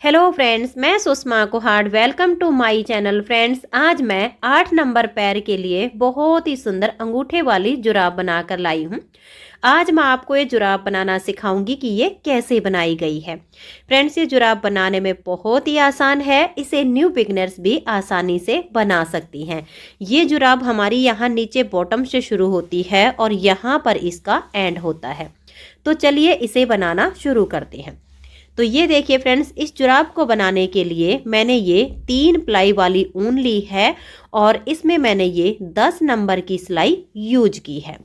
Hello friends, मैं Sushma Kuhad. Welcome to my channel. Friends, आज मैं 8 नंबर पैर के लिए बहुत ही सुंदर अंगूठे वाली जुराब बनाकर लाई हूँ। आज मैं आपको ये जुराब बनाना सिखाऊंगी कि ये कैसे बनाई गई है। फ्रेंड्स, ये जुराब बनाने में बहुत ही आसान है। इसे न्यू बिगनर्स भी आसानी से बना सकती हैं। ये जुराब हमारी यहाँ नीचे बॉटम से शुरू होती है और यहाँ पर इसका एंड होता है। तो चलिए इसे बनाना शुरू करते हैं। तो ये देखिए फ्रेंड्स, इस जुराब को बनाने के लिए मैंने ये 3 प्लाई वाली ऊन ली है और इसमें मैंने ये 10 नंबर की सिलाई यूज की है।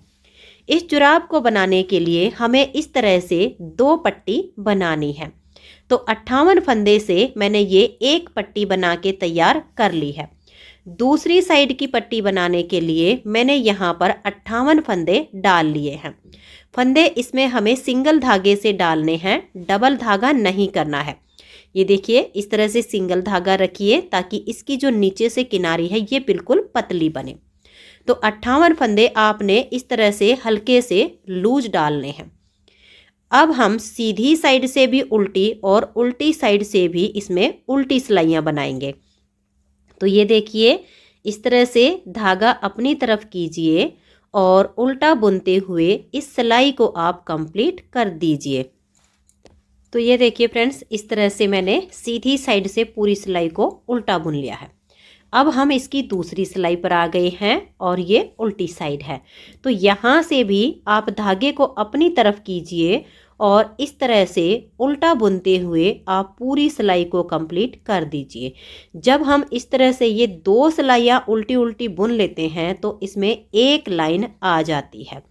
इस जुराब को बनाने के लिए हमें इस तरह से 2 पट्टी बनानी है। तो 58 फंदे से मैंने ये एक पट्टी बना के तैयार कर ली है। दूसरी साइड की पट्टी बनाने के लिए मैंने यहाँ पर 58 फंदे डाल लिए हैं। फंदे इसमें हमें सिंगल धागे से डालने हैं, डबल धागा नहीं करना है। ये देखिए, इस तरह से सिंगल धागा रखिए ताकि इसकी जो नीचे से किनारी है ये बिल्कुल पतली बने। तो 58 फंदे आपने इस तरह से हल्के से लूज डालने हैं। अब हम सीधी साइड से भी उल्टी और उल्टी साइड से भी इसमें उल्टी सिलाइयाँ बनाएंगे। तो ये देखिए, इस तरह से धागा अपनी तरफ कीजिए और उल्टा बुनते हुए इस सिलाई को आप कंप्लीट कर दीजिए। तो ये देखिए फ्रेंड्स, इस तरह से मैंने सीधी साइड से पूरी सिलाई को उल्टा बुन लिया है। अब हम इसकी दूसरी सिलाई पर आ गए हैं और ये उल्टी साइड है। तो यहाँ से भी आप धागे को अपनी तरफ कीजिए और इस तरह से उल्टा बुनते हुए आप पूरी सिलाई को कंप्लीट कर दीजिए। जब हम इस तरह से ये 2 सिलाइयाँ उल्टी उल्टी बुन लेते हैं तो इसमें एक लाइन आ जाती है।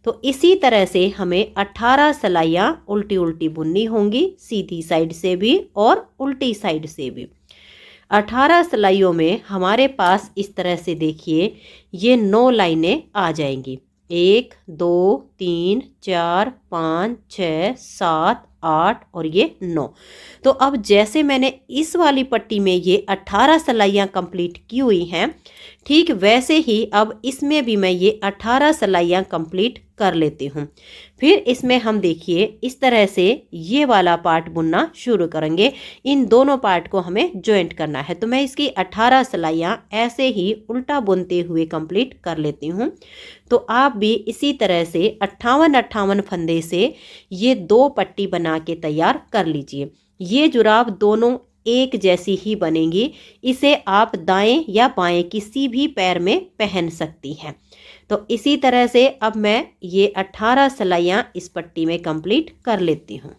तो इसी तरह से हमें 18 सिलाइयाँ उल्टी उल्टी बुननी होंगी, सीधी साइड से भी और उल्टी साइड से भी। 18 सिलाइयों में हमारे पास इस तरह से देखिए ये 9 लाइनें आ जाएंगी। 1 2 3 4 5 6 7 8 और ये 9। तो अब जैसे मैंने इस वाली पट्टी में ये 18 सिलाइयाँ कंप्लीट की हुई हैं, ठीक वैसे ही अब इसमें भी मैं ये 18 सिलाइयाँ कंप्लीट कर लेती हूँ। फिर इसमें हम देखिए इस तरह से ये वाला पार्ट बुनना शुरू करेंगे। इन दोनों पार्ट को हमें जॉइंट करना है। तो मैं इसकी 18 सिलाइयाँ ऐसे ही उल्टा बुनते हुए कंप्लीट कर लेती हूँ। तो आप भी इसी तरह से 58 फंदे से ये 2 पट्टी बना के तैयार कर लीजिए। ये जुराब दोनों एक जैसी ही बनेंगी। इसे आप दाएं या बाएं किसी भी पैर में पहन सकती हैं। तो इसी तरह से अब मैं ये 18 सिलाइयाँ इस पट्टी में कंप्लीट कर लेती हूँ।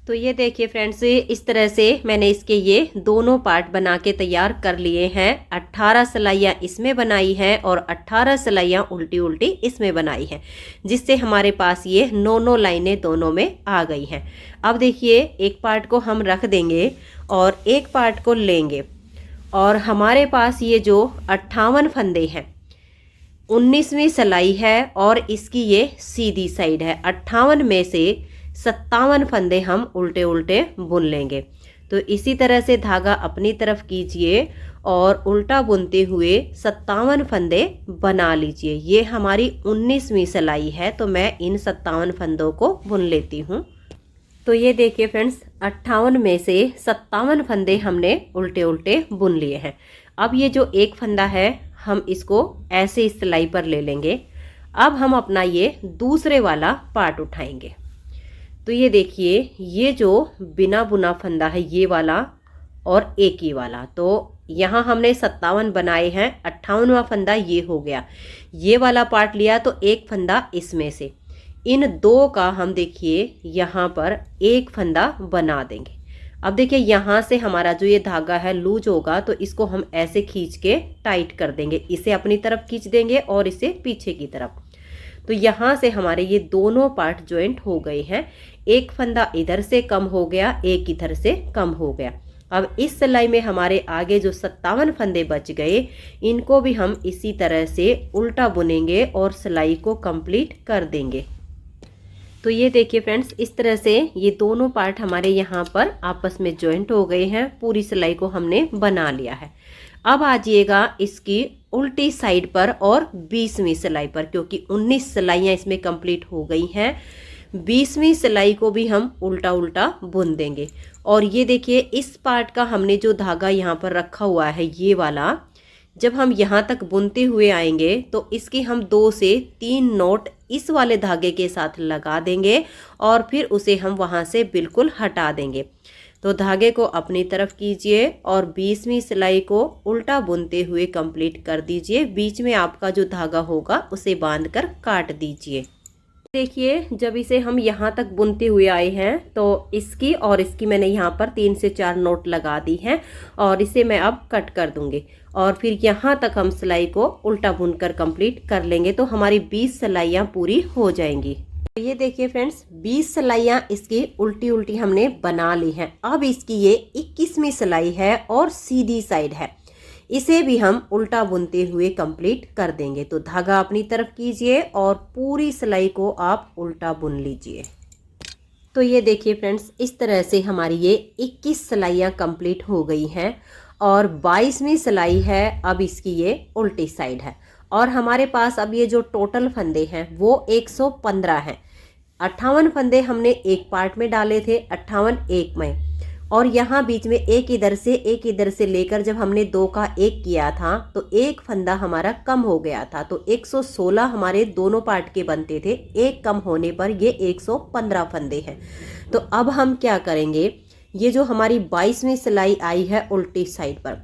तो ये देखिए फ्रेंड्स, इस तरह से मैंने इसके ये दोनों पार्ट बना के तैयार कर लिए हैं। 18 सिलाइयाँ इसमें बनाई हैं और 18 सिलाइयाँ उल्टी उल्टी इसमें बनाई हैं, जिससे हमारे पास ये 9 लाइनें दोनों में आ गई हैं। अब देखिए, एक पार्ट को हम रख देंगे और एक पार्ट को लेंगे और हमारे पास ये जो 58 फंदे हैं, 19वीं सिलाई है और इसकी ये सीधी साइड है। 58 में से 57 फंदे हम उल्टे उल्टे बुन लेंगे। तो इसी तरह से धागा अपनी तरफ कीजिए और उल्टा बुनते हुए 57 फंदे बना लीजिए। ये हमारी 19वीं सिलाई है, तो मैं इन 57 फंदों को बुन लेती हूँ। तो ये देखिए फ्रेंड्स, 58 में से 57 फंदे हमने उल्टे उल्टे बुन लिए हैं। अब ये जो एक फंदा है हम इसको ऐसे इस सिलाई पर ले लेंगे। अब हम अपना ये दूसरे वाला पार्ट उठाएंगे। तो ये देखिए, ये जो बिना बुना फंदा है ये वाला और एक ही वाला, तो यहाँ हमने 57 बनाए हैं। 58वां फंदा ये हो गया। ये वाला पार्ट लिया तो एक फंदा इसमें से, इन 2 का हम देखिए यहाँ पर एक फंदा बना देंगे। अब देखिए, यहाँ से हमारा जो ये धागा है लूज होगा तो इसको हम ऐसे खींच के टाइट कर देंगे। इसे अपनी तरफ खींच देंगे और इसे पीछे की तरफ। तो यहाँ से हमारे ये दोनों पार्ट जॉइंट हो गए हैं। एक फंदा इधर से कम हो गया, एक इधर से कम हो गया। अब इस सिलाई में हमारे आगे जो 57 फंदे बच गए, इनको भी हम इसी तरह से उल्टा बुनेंगे और सिलाई को कंप्लीट कर देंगे। तो ये देखिए फ्रेंड्स, इस तरह से ये दोनों पार्ट हमारे यहाँ पर आपस में जॉइंट हो गए हैं। पूरी सिलाई को हमने बना लिया है। अब आ जाइएगा इसकी उल्टी साइड पर और 20वीं सिलाई पर, क्योंकि 19 सिलाइयाँ इसमें कंप्लीट हो गई हैं। 20वीं सिलाई को भी हम उल्टा उल्टा बुन देंगे। और ये देखिए इस पार्ट का हमने जो धागा यहाँ पर रखा हुआ है ये वाला, जब हम यहाँ तक बुनते हुए आएंगे तो इसके हम 2 से 3 नोट इस वाले धागे के साथ लगा देंगे और फिर उसे हम वहाँ से बिल्कुल हटा देंगे। तो धागे को अपनी तरफ कीजिए और 20वीं सिलाई को उल्टा बुनते हुए कंप्लीट कर दीजिए। बीच में आपका जो धागा होगा उसे बांधकर काट दीजिए। देखिए जब इसे हम यहाँ तक बुनते हुए आए हैं तो इसकी और इसकी मैंने यहाँ पर 3 से 4 नोट लगा दी हैं और इसे मैं अब कट कर दूंगी और फिर यहाँ तक हम सिलाई को उल्टा बुनकर कंप्लीट कर लेंगे तो हमारी 20 सिलाइयाँ पूरी हो जाएंगी। तो ये देखिए फ्रेंड्स 20 सिलाइयाँ इसकी उल्टी उल्टी हमने बना ली हैं। अब इसकी ये 21वीं सिलाई है और सीधी साइड है, इसे भी हम उल्टा बुनते हुए कंप्लीट कर देंगे। तो धागा अपनी तरफ कीजिए और पूरी सिलाई को आप उल्टा बुन लीजिए। तो ये देखिए फ्रेंड्स इस तरह से हमारी ये 21 सिलाइयाँ कंप्लीट हो गई हैं और 22वीं सिलाई है। अब इसकी ये उल्टी साइड है और हमारे पास अब ये जो टोटल फंदे हैं वो 115 हैं। 58 फंदे हमने एक पार्ट में डाले थे, 58 एक में, और यहाँ बीच में एक इधर से लेकर जब हमने 2 का 1 किया था तो एक फंदा हमारा कम हो गया था। तो 116 हमारे दोनों पार्ट के बनते थे, एक कम होने पर ये 115 फंदे हैं। तो अब हम क्या करेंगे, ये जो हमारी 22वीं सिलाई आई है उल्टी साइड पर,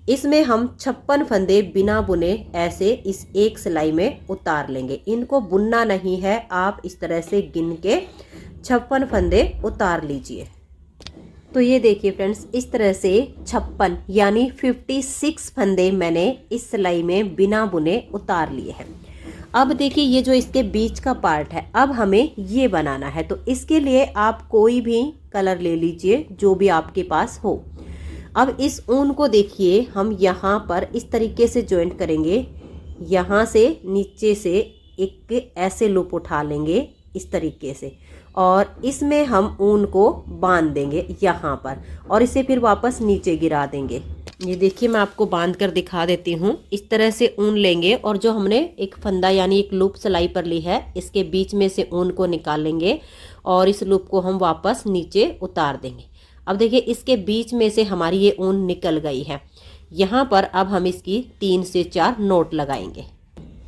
इसमें हम 56 फंदे बिना बुने ऐसे इस एक सिलाई में उतार लेंगे। इनको बुनना नहीं है, आप इस तरह से गिन के 56 फंदे उतार लीजिए। तो ये देखिए फ्रेंड्स इस तरह से 56 यानी 56 फंदे मैंने इस सिलाई में बिना बुने उतार लिए हैं। अब देखिए ये जो इसके बीच का पार्ट है अब हमें ये बनाना है। तो इसके लिए आप कोई भी कलर ले लीजिए जो भी आपके पास हो। अब इस ऊन को देखिए हम यहाँ पर इस तरीके से जॉइंट करेंगे, यहाँ से नीचे से एक ऐसे लूप उठा लेंगे इस तरीके से और इसमें हम ऊन को बांध देंगे यहाँ पर और इसे फिर वापस नीचे गिरा देंगे। ये देखिए मैं आपको बांध कर दिखा देती हूँ। इस तरह से ऊन लेंगे और जो हमने एक फंदा यानी एक लूप सिलाई पर ली है इसके बीच में से ऊन को निकालेंगे और इस लूप को हम वापस नीचे उतार देंगे। अब देखिए इसके बीच में से हमारी ये ऊन निकल गई है। यहाँ पर अब हम इसकी 3 से 4 नोट लगाएंगे।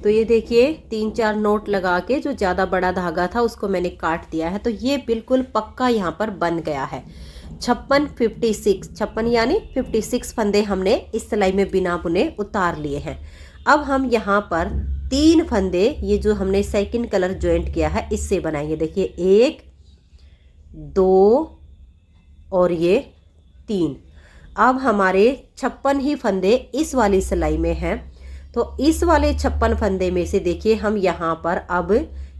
तो ये देखिए 3-4 नोट लगा के जो ज़्यादा बड़ा धागा था उसको मैंने काट दिया है। तो ये बिल्कुल पक्का यहाँ पर बन गया है। 56 यानी 56 फंदे हमने इस सिलाई में बिना बुने उतार लिए हैं। अब हम यहाँ पर 3 फंदे ये जो हमने सेकंड कलर ज्वाइंट किया है इससे बनाएंगे। देखिए 1 2 और ये 3। अब हमारे 56 ही फंदे इस वाली सिलाई में हैं। तो इस वाले 56 फंदे में से देखिए हम यहाँ पर अब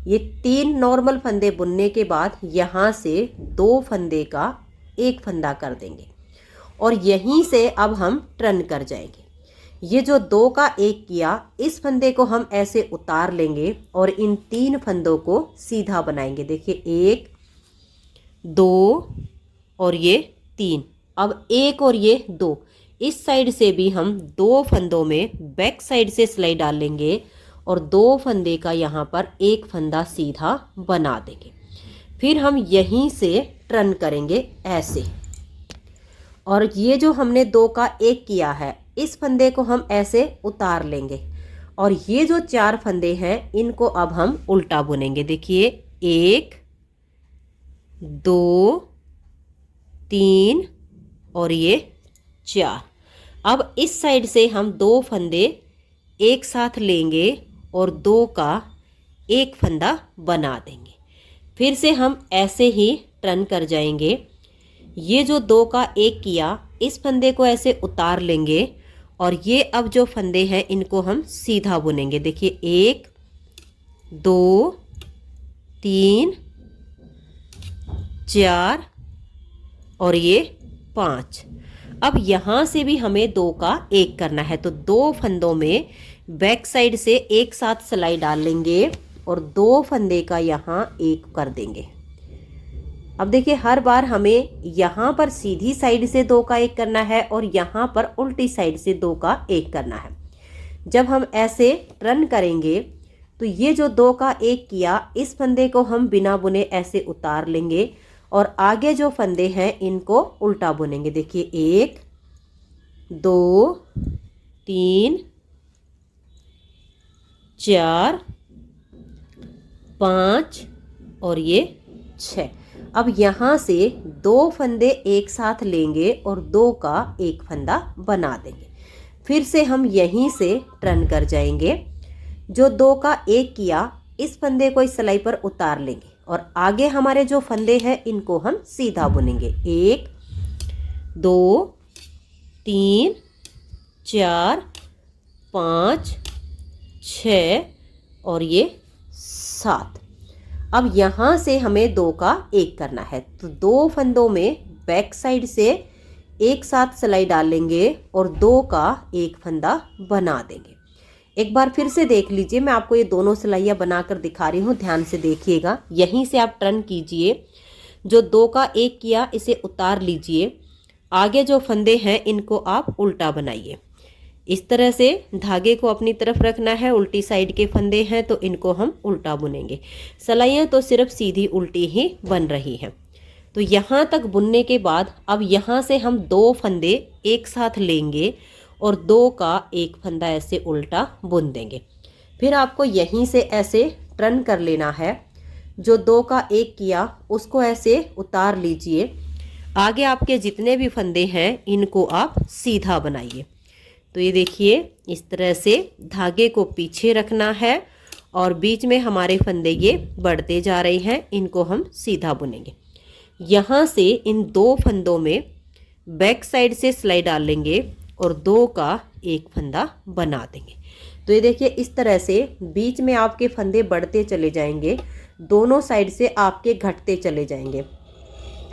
ये 3 नॉर्मल फंदे बुनने के बाद यहाँ से 2 फंदे का एक फंदा कर देंगे और यहीं से अब हम टर्न कर जाएंगे। ये जो 2 का 1 किया इस फंदे को हम ऐसे उतार लेंगे और इन 3 फंदों को सीधा बनाएंगे। देखिए 1 2 और ये 3। अब 1 और ये 2 इस साइड से भी हम 2 फंदों में बैक साइड से सिलाई डाल लेंगे और 2 फंदे का यहाँ पर एक फंदा सीधा बना देंगे। फिर हम यहीं से टर्न करेंगे ऐसे और ये जो हमने 2 का 1 किया है इस फंदे को हम ऐसे उतार लेंगे और ये जो 4 फंदे हैं इनको अब हम उल्टा बुनेंगे। देखिए 1 2 3 और ये 4। अब इस साइड से हम 2 फंदे एक साथ लेंगे और 2 का एक फंदा बना देंगे। फिर से हम ऐसे ही टर्न कर जाएंगे। ये जो 2 का 1 किया इस फंदे को ऐसे उतार लेंगे और ये अब जो फंदे हैं इनको हम सीधा बुनेंगे। देखिए 1 2 3 4 और ये 5। अब यहाँ से भी हमें 2 का 1 करना है। तो 2 फंदों में बैक साइड से एक साथ सिलाई डाल लेंगे और 2 फंदे का यहाँ 1 कर देंगे। अब देखिए हर बार हमें यहाँ पर सीधी साइड से 2 का 1 करना है और यहाँ पर उल्टी साइड से 2 का 1 करना है। जब हम ऐसे टर्न करेंगे तो ये जो 2 का 1 किया इस फंदे को हम बिना बुने ऐसे उतार लेंगे और आगे जो फंदे हैं इनको उल्टा बुनेंगे। देखिए 1 2 3 4 5 और ये 6। अब यहाँ से 2 फंदे एक साथ लेंगे और 2 का एक फंदा बना देंगे। फिर से हम यहीं से टर्न कर जाएंगे। जो 2 का एक किया इस फंदे को इस सिलाई पर उतार लेंगे और आगे हमारे जो फंदे हैं इनको हम सीधा बुनेंगे। 1 2 3 4 5 6 और ये 7। अब यहाँ से हमें 2 का एक करना है, तो 2 फंदों में बैक साइड से एक साथ सिलाई डाल लेंगे और 2 का एक फंदा बना देंगे। एक बार फिर से देख लीजिए, मैं आपको ये दोनों सिलाइयाँ बनाकर दिखा रही हूँ, ध्यान से देखिएगा। यहीं से आप टर्न कीजिए, जो 2 का एक किया इसे उतार लीजिए, आगे जो फंदे हैं इनको आप उल्टा बनाइए। इस तरह से धागे को अपनी तरफ रखना है, उल्टी साइड के फंदे हैं तो इनको हम उल्टा बुनेंगे। सिलाइयाँ तो सिर्फ सीधी उल्टी ही बन रही हैं। तो यहाँ तक बुनने के बाद अब यहाँ से हम 2 फंदे एक साथ लेंगे और 2 का एक फंदा ऐसे उल्टा बुन देंगे। फिर आपको यहीं से ऐसे टर्न कर लेना है। जो 2 का एक किया उसको ऐसे उतार लीजिए, आगे आपके जितने भी फंदे हैं इनको आप सीधा बनाइए। तो ये देखिए, इस तरह से धागे को पीछे रखना है और बीच में हमारे फंदे ये बढ़ते जा रहे हैं, इनको हम सीधा बुनेंगे। यहाँ से इन 2 फंदों में बैक साइड से सिलाई डाल लेंगे और 2 का एक फंदा बना देंगे। तो ये देखिए, इस तरह से बीच में आपके फंदे बढ़ते चले जाएंगे, दोनों साइड से आपके घटते चले जाएंगे।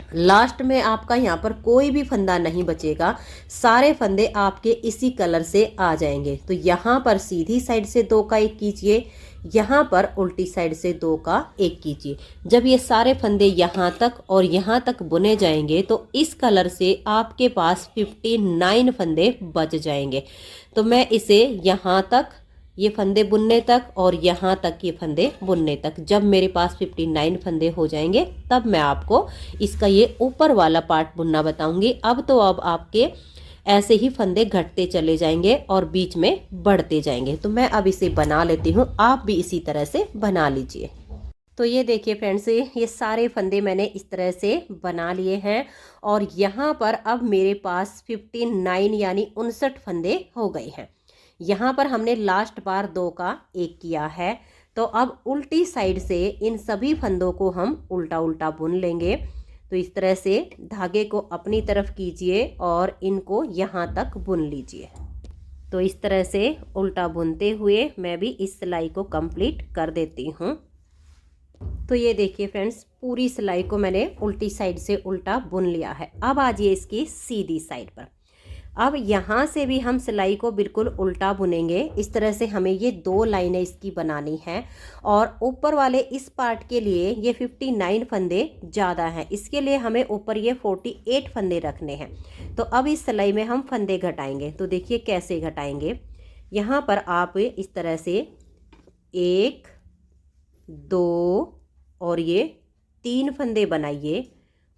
लास्ट में आपका यहाँ पर कोई भी फंदा नहीं बचेगा, सारे फंदे आपके इसी कलर से आ जाएंगे। तो यहाँ पर सीधी साइड से 2 का एक कीजिए, यहाँ पर उल्टी साइड से 2 का एक कीजिए। जब ये सारे फंदे यहाँ तक और यहाँ तक बुने जाएंगे तो इस कलर से आपके पास 59 फंदे बच जाएंगे। तो मैं इसे यहाँ तक ये फंदे बुनने तक और यहाँ तक ये फंदे बुनने तक, जब मेरे पास 59 फंदे हो जाएंगे तब मैं आपको इसका ये ऊपर वाला पार्ट बुनना बताऊंगी। अब आपके ऐसे ही फंदे घटते चले जाएंगे और बीच में बढ़ते जाएंगे। तो मैं अब इसे बना लेती हूँ, आप भी इसी तरह से बना लीजिए। तो ये देखिए फ्रेंड्स, ये सारे फंदे मैंने इस तरह से बना लिए हैं और यहाँ पर अब मेरे पास 59 यानी 59 फंदे हो गए हैं। यहाँ पर हमने लास्ट बार 2 का एक किया है, तो अब उल्टी साइड से इन सभी फंदों को हम उल्टा उल्टा बुन लेंगे। तो इस तरह से धागे को अपनी तरफ कीजिए और इनको यहाँ तक बुन लीजिए। तो इस तरह से उल्टा बुनते हुए मैं भी इस सिलाई को कंप्लीट कर देती हूँ। तो ये देखिए फ्रेंड्स, पूरी सिलाई को मैंने उल्टी साइड से उल्टा बुन लिया है। अब आ जाइए इसकी सीधी साइड पर। अब यहाँ से भी हम सिलाई को बिल्कुल उल्टा बुनेंगे। इस तरह से हमें ये 2 लाइनें इसकी बनानी है और ऊपर वाले इस पार्ट के लिए ये 59 फंदे ज़्यादा हैं, इसके लिए हमें ऊपर ये 48 फंदे रखने हैं। तो अब इस सिलाई में हम फंदे घटाएंगे। तो देखिए कैसे घटाएंगे। यहाँ पर आप इस तरह से 1 2 और ये 3 फंदे बनाइए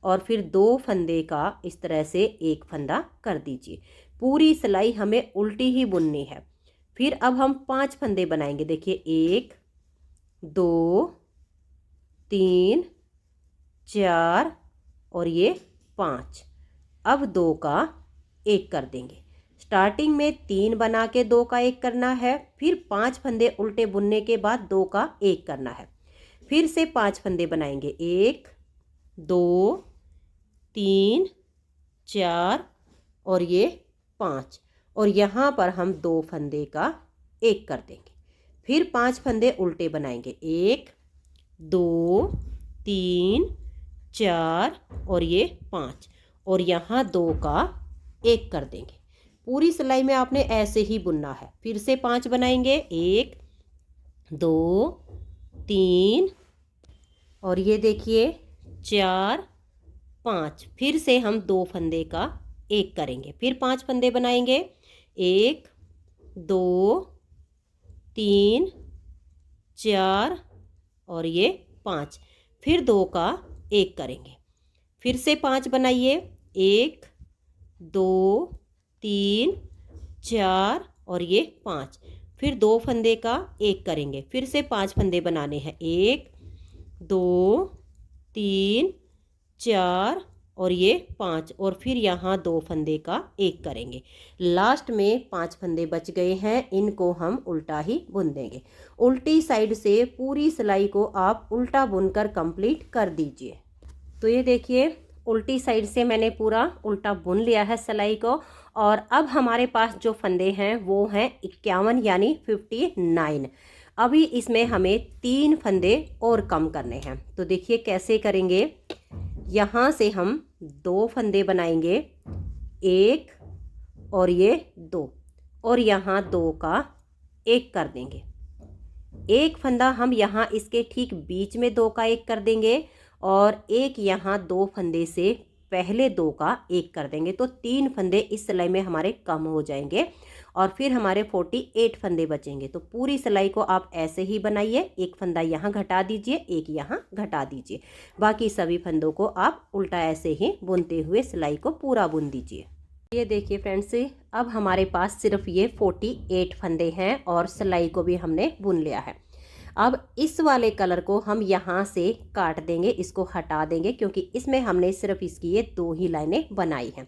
और फिर 2 फंदे का इस तरह से एक फंदा कर दीजिए। पूरी सिलाई हमें उल्टी ही बुननी है। फिर अब हम 5 फंदे बनाएंगे। देखिए 1 2 3 4 और ये 5। अब 2 का एक कर देंगे। स्टार्टिंग में 3 बना के 2 का एक करना है, फिर 5 फंदे उल्टे बुनने के बाद 2 का एक करना है। फिर से 5 फंदे बनाएंगे। 1 2 3 4 और ये 5 और यहाँ पर हम 2 फंदे का एक कर देंगे। फिर 5 फंदे उल्टे बनाएंगे। 1 2 3 4 और ये 5 और यहाँ 2 का एक कर देंगे। पूरी सिलाई में आपने ऐसे ही बुनना है। फिर से 5 बनाएंगे। 1 2 3 और ये देखिए 4 5। फिर से हम 2 फंदे का एक करेंगे। फिर 5 फंदे बनाएंगे। 1 2 3 4 और ये 5। फिर 2 का एक करेंगे। फिर से 5 बनाइए, 1 2 3 4 और ये 5। फिर 2 फंदे का एक करेंगे, फिर से 5 फंदे बनाने हैं, 1 2 3 4 और ये 5, और फिर यहाँ 2 फंदे का एक करेंगे। लास्ट में 5 फंदे बच गए हैं, इनको हम उल्टा ही बुन देंगे। उल्टी साइड से पूरी सिलाई को आप उल्टा बुनकर कंप्लीट कर दीजिए। तो ये देखिए उल्टी साइड से मैंने पूरा उल्टा बुन लिया है सिलाई को, और अब हमारे पास जो फंदे हैं वो हैं 51 यानी 59। अभी इसमें हमें 3 फंदे और कम करने हैं। तो देखिए कैसे करेंगे। यहाँ से हम 2 फंदे बनाएंगे, 1 और ये 2, और यहाँ 2 का एक कर देंगे। एक फंदा हम यहाँ इसके ठीक बीच में 2 का एक कर देंगे, और एक यहाँ 2 फंदे से पहले 2 का एक कर देंगे। तो 3 फंदे इस सिलाई में हमारे कम हो जाएंगे, और फिर हमारे 48 फंदे बचेंगे। तो पूरी सिलाई को आप ऐसे ही बनाइए, एक फंदा यहाँ घटा दीजिए, एक यहाँ घटा दीजिए, बाकी सभी फंदों को आप उल्टा ऐसे ही बुनते हुए सिलाई को पूरा बुन दीजिए। ये देखिए फ्रेंड्स, अब हमारे पास सिर्फ ये 48 फंदे हैं और सिलाई को भी हमने बुन लिया है। अब इस वाले कलर को हम यहाँ से काट देंगे, इसको हटा देंगे, क्योंकि इसमें हमने सिर्फ इसकी ये 2 ही लाइनें बनाई हैं।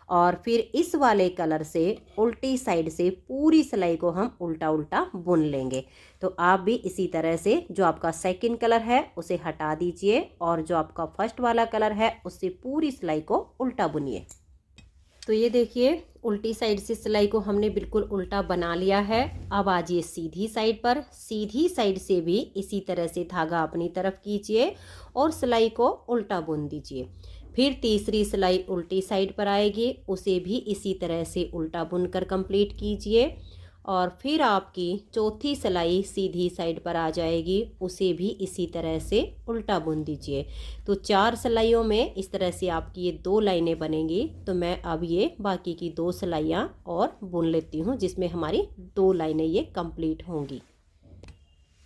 और फिर इस वाले कलर से उल्टी साइड से पूरी सिलाई को हम उल्टा उल्टा बुन लेंगे। तो आप भी इसी तरह से जो आपका सेकंड कलर है उसे हटा दीजिए, और जो आपका फर्स्ट वाला कलर है उससे पूरी सिलाई को उल्टा बुनिए। तो ये देखिए उल्टी साइड से सिलाई को हमने बिल्कुल उल्टा बना लिया है। अब आजिए सीधी साइड पर, सीधी साइड से भी इसी तरह से धागा अपनी तरफ कीजिए और सिलाई को उल्टा बुन दीजिए। फिर तीसरी सिलाई उल्टी साइड पर आएगी, उसे भी इसी तरह से उल्टा बुनकर कंप्लीट कीजिए, और फिर आपकी चौथी सिलाई सीधी साइड पर आ जाएगी, उसे भी इसी तरह से उल्टा बुन दीजिए। तो 4 सिलाइयों में इस तरह से आपकी ये 2 लाइनें बनेंगी। तो मैं अब ये बाकी की 2 सिलाइयाँ और बुन लेती हूँ, जिसमें हमारी 2 लाइनें ये कंप्लीट होंगी।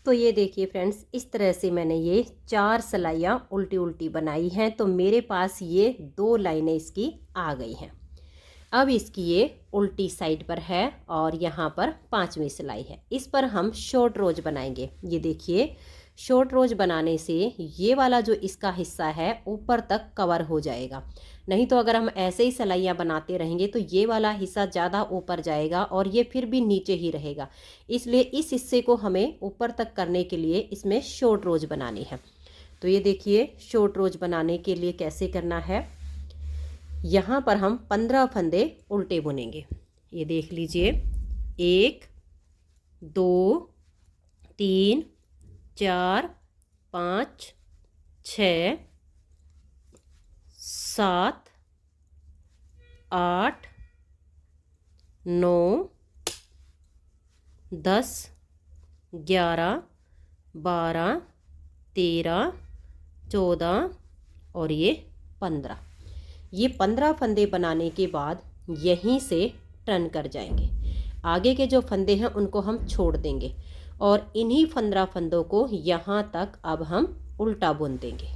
तो ये देखिए फ्रेंड्स, इस तरह से मैंने ये 4 सिलाइयाँ उल्टी उल्टी बनाई हैं। तो मेरे पास ये 2 लाइनें इसकी आ गई हैं। अब इसकी ये उल्टी साइड पर है, और यहाँ पर 5वीं सिलाई है। इस पर हम शॉर्ट रोज बनाएंगे। ये देखिए शॉर्ट रोज बनाने से ये वाला जो इसका हिस्सा है ऊपर तक कवर हो जाएगा। नहीं तो अगर हम ऐसे ही सिलाइयाँ बनाते रहेंगे तो ये वाला हिस्सा ज़्यादा ऊपर जाएगा और ये फिर भी नीचे ही रहेगा। इसलिए इस हिस्से को हमें ऊपर तक करने के लिए इसमें शॉर्ट रोज बनानी है। तो ये देखिए शॉर्ट रोज बनाने के लिए कैसे करना है। यहाँ पर हम 15 फंदे उल्टे बुनेंगे। ये देख लीजिए, 1 2 3 4 5 6 7 8 9 10 11 12 13 14 और ये 15। ये 15 फंदे बनाने के बाद यहीं से टर्न कर जाएंगे। आगे के जो फंदे हैं उनको हम छोड़ देंगे, और इन्हीं 15 फंदों को यहाँ तक अब हम उल्टा बुन देंगे।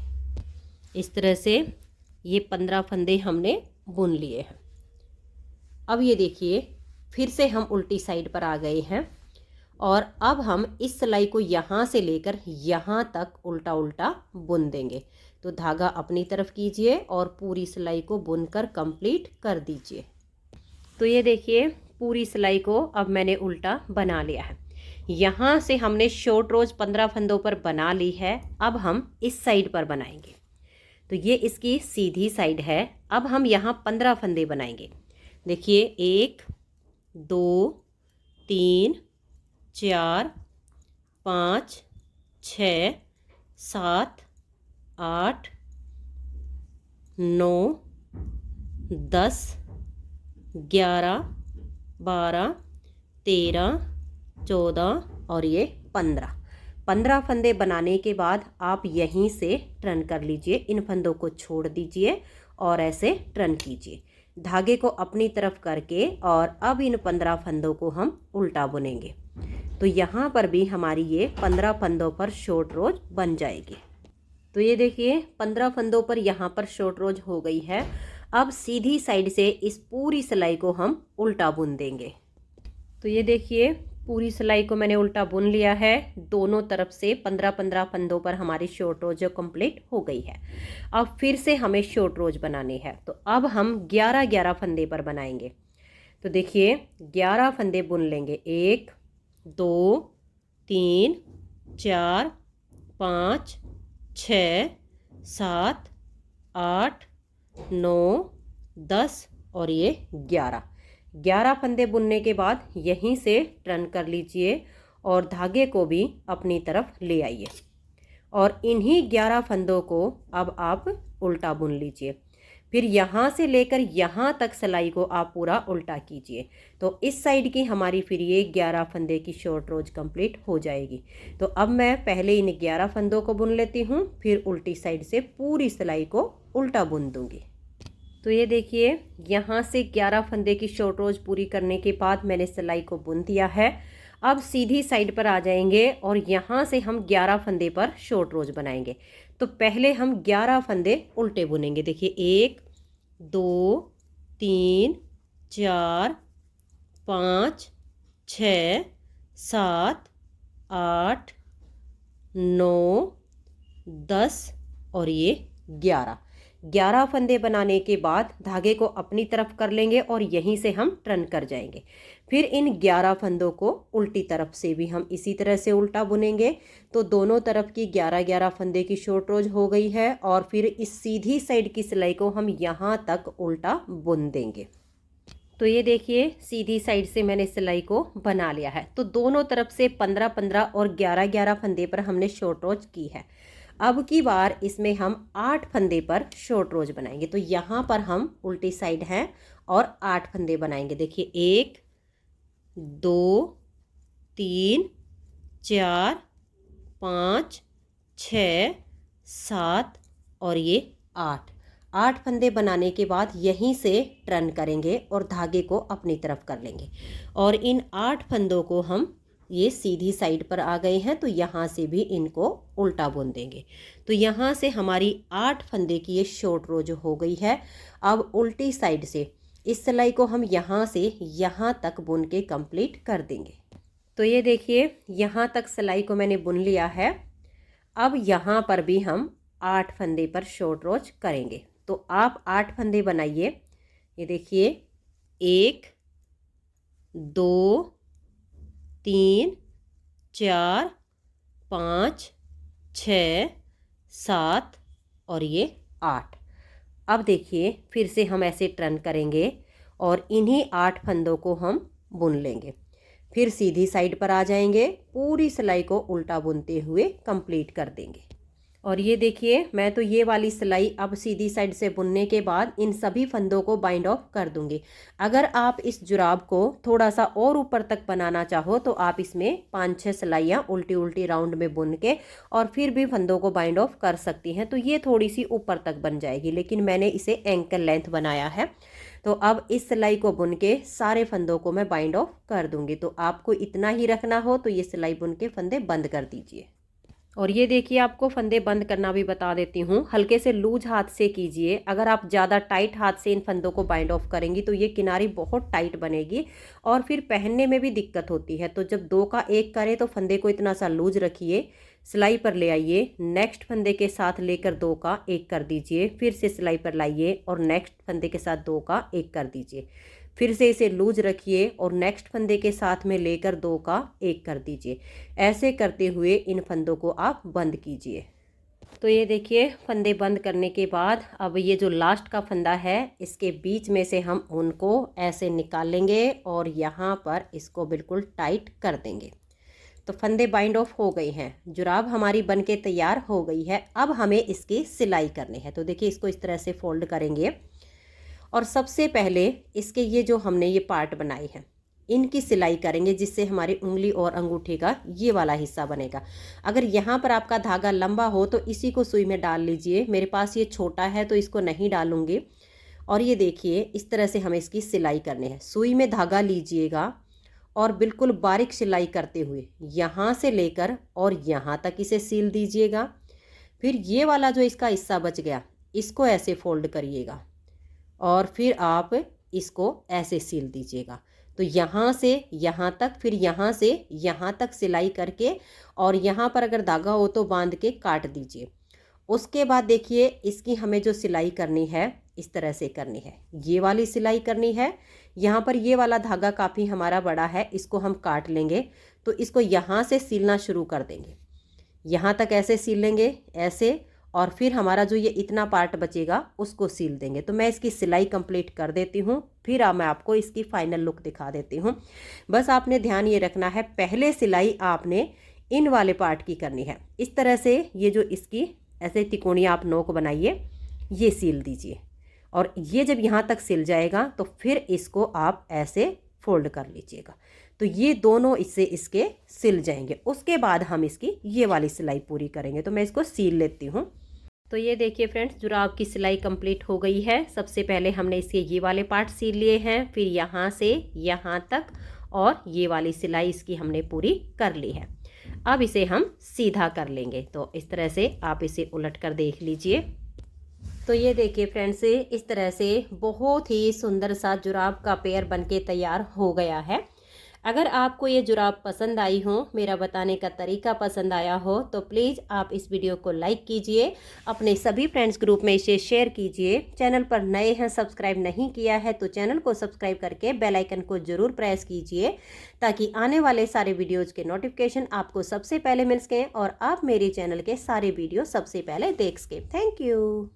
इस तरह से ये 15 फंदे हमने बुन लिए हैं। अब ये देखिए फिर से हम उल्टी साइड पर आ गए हैं, और अब हम इस सिलाई को यहाँ से लेकर यहाँ तक उल्टा उल्टा बुन देंगे। तो धागा अपनी तरफ कीजिए और पूरी सिलाई को बुनकर कंप्लीट कर दीजिए। तो ये देखिए पूरी सिलाई को अब मैंने उल्टा बना लिया है। यहाँ से हमने शॉर्ट रोज 15 फंदों पर बना ली है। अब हम इस साइड पर बनाएंगे। तो ये इसकी सीधी साइड है। अब हम यहाँ 15 फंदे बनाएंगे। देखिए 1 2 3 4 5 6 7 8 9 10 11 12 13 14 और ये 15 फंदे बनाने के बाद आप यहीं से टर्न कर लीजिए। इन फंदों को छोड़ दीजिए और ऐसे टर्न कीजिए धागे को अपनी तरफ करके, और अब इन 15 फंदों को हम उल्टा बुनेंगे। तो यहाँ पर भी हमारी ये 15 फंदों पर शॉर्ट रोज बन जाएगी। तो ये देखिए 15 फंदों पर यहाँ पर शॉर्ट रोज हो गई है। अब सीधी साइड से इस पूरी सिलाई को हम उल्टा बुन देंगे। तो ये देखिए पूरी सिलाई को मैंने उल्टा बुन लिया है। दोनों तरफ से 15-15 फंदों पर हमारी शॉर्ट रोज कंप्लीट हो गई है। अब फिर से हमें शॉर्ट रोज बनानी है, तो अब हम 11-11 फंदे पर बनाएंगे। तो देखिए 11 फंदे बुन लेंगे। 1 2 3 4 5 6 7 8 9 10 और ये 11 फंदे बुनने के बाद यहीं से टर्न कर लीजिए और धागे को भी अपनी तरफ ले आइए और इन्हीं 11 फंदों को अब आप उल्टा बुन लीजिए। फिर यहाँ से लेकर यहाँ तक सिलाई को आप पूरा उल्टा कीजिए। तो इस साइड की हमारी फिर ये 11 फंदे की शॉर्ट रोज कंप्लीट हो जाएगी। तो अब मैं पहले इन 11 फंदों को बुन लेती हूँ, फिर उल्टी साइड से पूरी सिलाई को उल्टा बुन दूँगी। तो ये देखिए यहाँ से 11 फंदे की शॉर्ट रोज पूरी करने के बाद मैंने सिलाई को बुन दिया है। अब सीधी साइड पर आ जाएंगे और यहाँ से हम 11 फंदे पर शॉर्ट रोज बनाएंगे। तो पहले हम 11 फंदे उल्टे बुनेंगे। देखिए 1 2 3 4 5 6 7 8 9 10 और ये 11 फंदे बनाने के बाद धागे को अपनी तरफ कर लेंगे और यहीं से हम टर्न कर जाएंगे। फिर इन 11 फंदों को उल्टी तरफ से भी हम इसी तरह से उल्टा बुनेंगे। तो दोनों तरफ की 11-11 फंदे की शॉर्ट रोज हो गई है और फिर इस सीधी साइड की सिलाई को हम यहाँ तक उल्टा बुन देंगे। तो ये देखिए सीधी साइड से मैंने सिलाई को बना लिया है। तो दोनों तरफ से 15-15 और 11-11 फंदे पर हमने शॉर्ट रोज की है। अब की बार इसमें हम 8 फंदे पर शॉर्ट रोज बनाएंगे। तो यहाँ पर हम उल्टी साइड हैं और 8 फंदे बनाएंगे। देखिए 1 2 3 4 5 6 7 और ये 8 फंदे बनाने के बाद यहीं से टर्न करेंगे और धागे को अपनी तरफ कर लेंगे और इन 8 फंदों को हम ये सीधी साइड पर आ गए हैं। तो यहाँ से भी इनको उल्टा बुन देंगे। तो यहाँ से हमारी 8 फंदे की ये शॉर्ट रोज हो गई है। अब उल्टी साइड से इस सिलाई को हम यहाँ से यहाँ तक बुन के कंप्लीट कर देंगे। तो ये देखिए यहाँ तक सिलाई को मैंने बुन लिया है। अब यहाँ पर भी हम 8 फंदे पर शॉर्ट रोज करेंगे। तो आप 8 फंदे बनाइए। ये देखिए 1 2 3 4 5 6 7 और ये 8। अब देखिए फिर से हम ऐसे टर्न करेंगे और इन्हीं 8 फंदों को हम बुन लेंगे। फिर सीधी साइड पर आ जाएंगे, पूरी सिलाई को उल्टा बुनते हुए कंप्लीट कर देंगे। और ये देखिए मैं तो ये वाली सिलाई अब सीधी साइड से बुनने के बाद इन सभी फंदों को बाइंड ऑफ कर दूंगी। अगर आप इस जुराब को थोड़ा सा और ऊपर तक बनाना चाहो तो आप इसमें 5-6 सिलाइयाँ उल्टी उल्टी राउंड में बुन के और फिर भी फंदों को बाइंड ऑफ कर सकती हैं। तो ये थोड़ी सी ऊपर तक बन जाएगी, लेकिन मैंने इसे एंकल लेंथ बनाया है। तो अब इस सिलाई को बुन के सारे फंदों को मैं बाइंड ऑफ कर दूंगी। तो आपको इतना ही रखना हो तो ये सिलाई बुन के फंदे बंद कर दीजिए। और ये देखिए आपको फंदे बंद करना भी बता देती हूँ। हल्के से लूज हाथ से कीजिए। अगर आप ज़्यादा टाइट हाथ से इन फंदों को बाइंड ऑफ करेंगी तो ये किनारी बहुत टाइट बनेगी और फिर पहनने में भी दिक्कत होती है। तो जब 2 का 1 करें तो फंदे को इतना सा लूज रखिए, सिलाई पर ले आइए, नेक्स्ट फंदे के साथ लेकर 2 का 1 कर दीजिए, फिर से सिलाई पर लाइए और नेक्स्ट फंदे के साथ 2 का 1 कर दीजिए, फिर से इसे लूज रखिए और नेक्स्ट फंदे के साथ में लेकर 2 का 1 कर दीजिए। ऐसे करते हुए इन फंदों को आप बंद कीजिए। तो ये देखिए फंदे बंद करने के बाद अब ये जो लास्ट का फंदा है इसके बीच में से हम उनको ऐसे निकालेंगे और यहाँ पर इसको बिल्कुल टाइट कर देंगे। तो फंदे बाइंड ऑफ हो गई हैं, जुराब हमारी बन के तैयार हो गई है। अब हमें इसकी सिलाई करनी है। तो देखिए इसको इस तरह से फोल्ड करेंगे और सबसे पहले इसके ये जो हमने ये पार्ट बनाए हैं इनकी सिलाई करेंगे, जिससे हमारी उंगली और अंगूठे का ये वाला हिस्सा बनेगा। अगर यहाँ पर आपका धागा लंबा हो तो इसी को सुई में डाल लीजिए। मेरे पास ये छोटा है तो इसको नहीं डालूंगी। और ये देखिए इस तरह से हमें इसकी सिलाई करनी है। सुई में धागा लीजिएगा और बिल्कुल बारीक सिलाई करते हुए यहाँ से लेकर और यहाँ तक इसे सील दीजिएगा। फिर ये वाला जो इसका हिस्सा बच गया इसको ऐसे फोल्ड करिएगा और फिर आप इसको ऐसे सील दीजिएगा। तो यहाँ से यहाँ तक, फिर यहाँ से यहाँ तक सिलाई करके और यहाँ पर अगर धागा हो तो बांध के काट दीजिए। उसके बाद देखिए इसकी हमें जो सिलाई करनी है इस तरह से करनी है, ये वाली सिलाई करनी है। यहाँ पर ये वाला धागा काफ़ी हमारा बड़ा है, इसको हम काट लेंगे। तो इसको यहाँ से सिलना शुरू कर देंगे, यहाँ तक ऐसे सिल लेंगे ऐसे, और फिर हमारा जो ये इतना पार्ट बचेगा उसको सील देंगे। तो मैं इसकी सिलाई कंप्लीट कर देती हूँ, फिर मैं आपको इसकी फाइनल लुक दिखा देती हूँ। बस आपने ध्यान ये रखना है, पहले सिलाई आपने इन वाले पार्ट की करनी है। इस तरह से ये जो इसकी ऐसे तिकोनी आप नोक बनाइए, ये सील दीजिए, और ये जब यहाँ तक सिल जाएगा तो फिर इसको आप ऐसे फोल्ड कर लीजिएगा। तो ये दोनों इससे इसके सिल जाएंगे। उसके बाद हम इसकी ये वाली सिलाई पूरी करेंगे। तो मैं इसको सील लेती हूँ। तो ये देखिए फ्रेंड्स, जुराब की सिलाई कंप्लीट हो गई है। सबसे पहले हमने इसके ये वाले पार्ट सील लिए हैं, फिर यहाँ से यहाँ तक, और ये वाली सिलाई इसकी हमने पूरी कर ली है। अब इसे हम सीधा कर लेंगे। तो इस तरह से आप इसे उलट कर देख लीजिए। तो ये देखिए फ्रेंड्स, इस तरह से बहुत ही सुंदर सा जुराब का पेयर बनके तैयार हो गया है। अगर आपको ये जुराब पसंद आई हो, मेरा बताने का तरीका पसंद आया हो, तो प्लीज़ आप इस वीडियो को लाइक कीजिए, अपने सभी फ्रेंड्स ग्रुप में इसे शेयर कीजिए। चैनल पर नए हैं, सब्सक्राइब नहीं किया है तो चैनल को सब्सक्राइब करके बेल आइकन को ज़रूर प्रेस कीजिए, ताकि आने वाले सारे वीडियोज़ के नोटिफिकेशन आपको सबसे पहले मिल सकें और आप मेरे चैनल के सारे वीडियो सबसे पहले देख सकें। Thank you.